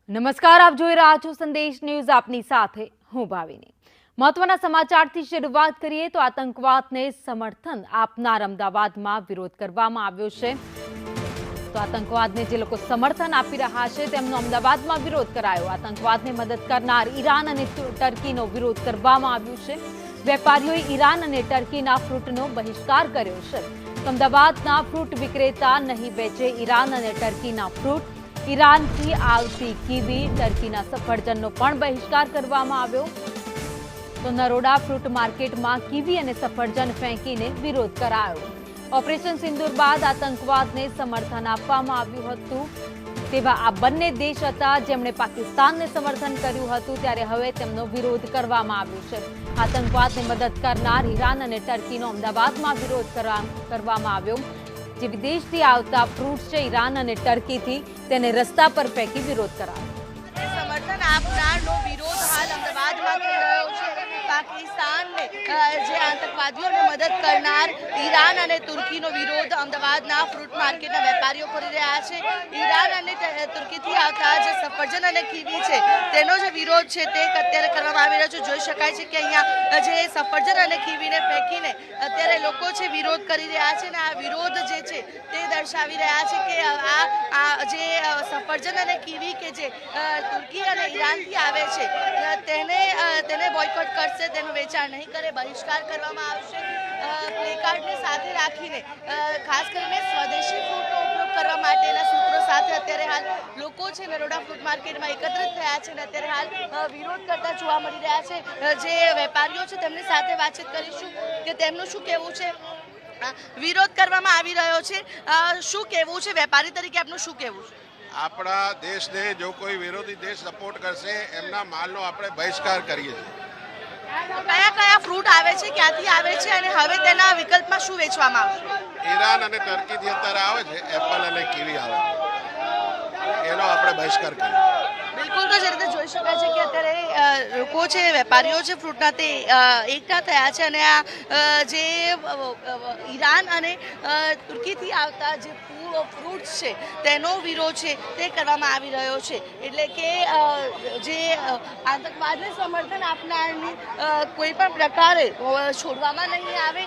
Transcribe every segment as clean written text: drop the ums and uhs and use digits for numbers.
નમસ્કાર, આપ જોઈ રહ્યા છો સંદેશ ન્યૂઝ. આપની સાથે હું ભાવિની. મહત્વના સમાચારથી શરૂઆત કરીએ તો આતંકવાદને સમર્થન આપનાર અમદાવાદમાં વિરોધ કરવામાં આવ્યો છે. તો આતંકવાદને જે લોકો સમર્થન આપી રહ્યા છે તેમનો અમદાવાદમાં વિરોધ કરાયો. આતંકવાદને મદદ કરનાર ઈરાન અને ટર્કીનો વિરોધ કરવામાં આવ્યો છે. વેપારીઓએ ઈરાન અને ટર્કીના ફ્રૂટનો બહિષ્કાર કર્યો છે. અમદાવાદના ફ્રૂટ વિક્રેતા નહીં વેચે ઈરાન અને ટર્કીના ફ્રૂટ. ઈરાનથી આવતી કીવી, ટર્કીના સફરજનનો પણ બહિષ્કાર કરવામાં આવ્યો. તો નરોડા ફ્રૂટ માર્કેટમાં કીવી અને સફરજન ફેંકીને વિરોધ કરાયો. ઓપરેશન સિંદૂર બાદ આતંકવાદને સમર્થન આપવામાં આવ્યું હતું. તેવા આ બંને દેશ હતા જેમણે પાકિસ્તાનને સમર્થન કર્યું હતું, ત્યારે હવે તેમનો વિરોધ કરવામાં આવ્યો છે. આતંકવાદને મદદ કરનાર ઈરાન અને ટર્કીનો અમદાવાદમાં વિરોધ કરવામાં આવ્યો. જે વિદેશથી આવતા ફ્રૂટ છે ઈરાન અને ટર્કીથી, તેને રસ્તા પર ફેંકી વિરોધ કરાયો. સમર્થન આપનારનો વિરોધ હાલ અમદાવાદમાં થઈ રહ્યો છે. પાકિસ્તાનને જે આતંકવાદીઓને મદદ કરનાર ઈરાન અને તુર્કીનો વિરોધ અમદાવાદના ફ્રૂટ માર્કેટના વેપારીઓ કરી રહ્યા છે. ઈરાન અને તુર્કીથી આવતા જે સફરજન અને કીવી છે તેનો જે વિરોધ છે તે અત્યારે કરવામાં આવી રહ્યો છે. જોઈ શકાય છે કે અહીંયા જે સફરજન અને કીવીને ફેંકીને અત્યારે લોકો છે વિરોધ કરી રહ્યા છે અને આ વિરોધ જે છે તે દર્શાવી રહ્યા છે કે આ જે સફરજન અને કીવી કે જે તુર્કી અને ઈરાનથી આવે છે તેને બોયકોટ કરશે, તેનું વેચાણ નહીં કરે, બહિષ્કાર કરવામાં આવશે. પ્લેકાર્ડને સાથે રાખીને ખાસ કરીને સ્વદેશી ફ્રૂટનો ઉપયોગ કરવા માટેના સૂત્રો સાથે અત્યારે હાલ લોકો છે નરોડા ફ્રૂટ માર્કેટમાં એકત્રિત થયા છે અને અત્યારે હાલ વિરોધ કરતા જોવા મળી રહ્યા છે. જે વેપારીઓ છે તેમની સાથે વાતચીત કરીશું કે તેમનું શું કહેવું છે. વિરોધ કરવામાં આવી રહ્યો છે, શું કહેવું છે? વેપારી તરીકે આપનું શું કહેવું છે? આપણા દેશને જો કોઈ વિરોધી દેશ સપોર્ટ કરશે એમના માલનો આપણે બહિષ્કાર કરીએ છીએ. કયા કયા ફ્રૂટ આવે છે, ક્યાંથી આવે છે અને હવે તેના વિકલ્પમાં શું વેચવામાં આવશે? ઈરાન અને ટર્કીથી અત્યારે આવે છે એપલ અને કીવી આવે, એનો આપણે બહિષ્કાર કરીએ. બિલકુલ, તો જે રીતે જોઈ શકાય છે કે અત્યારે લોકો છે, વેપારીઓ છે ફ્રૂટના, તે એકઠા થયા છે અને આ જે ઈરાન અને તુર્કીથી આવતા જે ફ્રૂટ્સ છે તેનો વિરોધ છે તે કરવામાં આવી રહ્યો છે. એટલે કે જે આતંકવાદને સમર્થન આપનારની કોઈ પણ પ્રકારે છોડવામાં નહીં આવે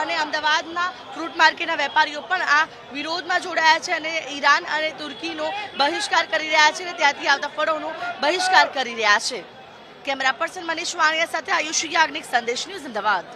અને અમદાવાદના ફ્રૂટ માર્કેટના વેપારીઓ પણ આ વિરોધમાં જોડાયા છે અને ઈરાન અને તુર્કીનો બહિષ્કાર કરી રહ્યા છે અને ત્યાંથી આવતા ફળોનો બહિષ્કાર કરી રહ્યા છે. કેમેરા પર્સન મનીષ વાણિયા સાથે આયુષી યાજ્ઞિક, સંદેશ ન્યૂઝ, અમદાવાદ.